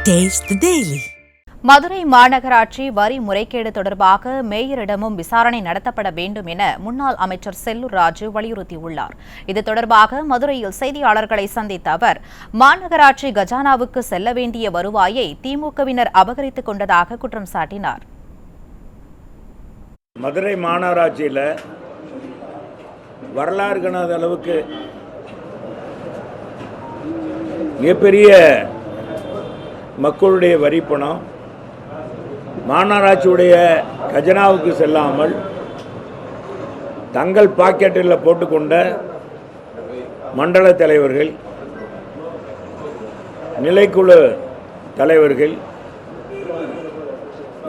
Taste the Daily. Madurai மாநகராட்சி வரி முறைகேடு தொடர்பாக மேயரிடமும் விசாரணை நடத்தப்பட வேண்டும் என முன்னாள் அமைச்சர் செல்லூர் ராஜு வலியுறுத்தியுள்ளார். இது தொடர்பாக மதுரையில் செய்தியாளர்களை சந்தித்த அவர், மாநகராட்சி கஜானாவுக்கு செல்ல வேண்டிய வருவாயை திமுகவினர் அபகரித்துக் கொண்டதாக குற்றம் சாட்டினார். மதுரை மாநகராட்சியில் வரலாறு காணாத அளவுக்கு மிகப்பெரிய மக்களுடைய வரி பணம் மாநகராட்சியுடைய கஜனாவுக்கு செல்லாமல் தங்கள் பாக்கெட்டில் போட்டுக்கொண்ட மண்டல தலைவர்கள், நிலைக்குழு தலைவர்கள்,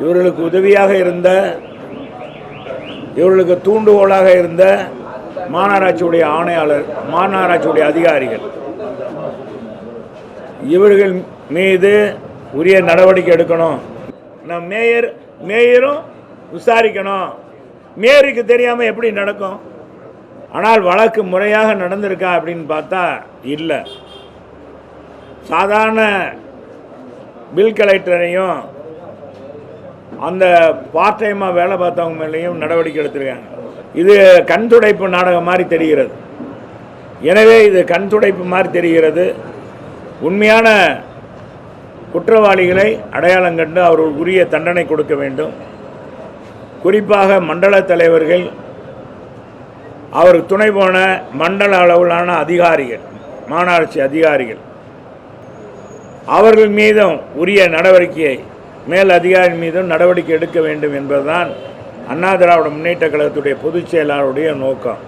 இவர்களுக்கு உதவியாக இருந்த, இவர்களுக்கு தூண்டுகோலாக இருந்த மாநகராட்சியுடைய ஆணையாளர், மாநகராட்சியுடைய அதிகாரிகள், இவர்கள் மீது உரிய நடவடிக்கை எடுக்கணும். மேயரும் விசாரிக்கணும். மேயருக்கு தெரியாமல் எப்படி நடக்கும்? ஆனால் வழக்கு முறையாக நடந்திருக்கா அப்படின்னு பார்த்தா இல்லை. சாதாரண பில் கலெக்டரையும் அந்த பார்ட் டைமாக வேலை பார்த்தவங்க மேலேயும் நடவடிக்கை எடுத்திருக்காங்க. இது கண் துடைப்பு நாடகம் மாதிரி தெரிகிறது. எனவே இது கண் துடைப்பு மாதிரி தெரிகிறது. உண்மையான குற்றவாளிகளை அடையாளம் கண்டு அவர்களுக்கு உரிய தண்டனை கொடுக்க வேண்டும். குறிப்பாக மண்டல தலைவர்கள், அவருக்கு துணை போன மண்டல அளவிலான அதிகாரிகள், மாநகராட்சி அதிகாரிகள், அவர்கள் மீதும் உரிய நடவடிக்கையை, மேல் அதிகாரி மீதும் நடவடிக்கை எடுக்க வேண்டும் என்பதுதான் அண்ணா திராவிட முன்னேற்ற கழகத்துடைய பொதுச் செயலாளருடைய நோக்கம்.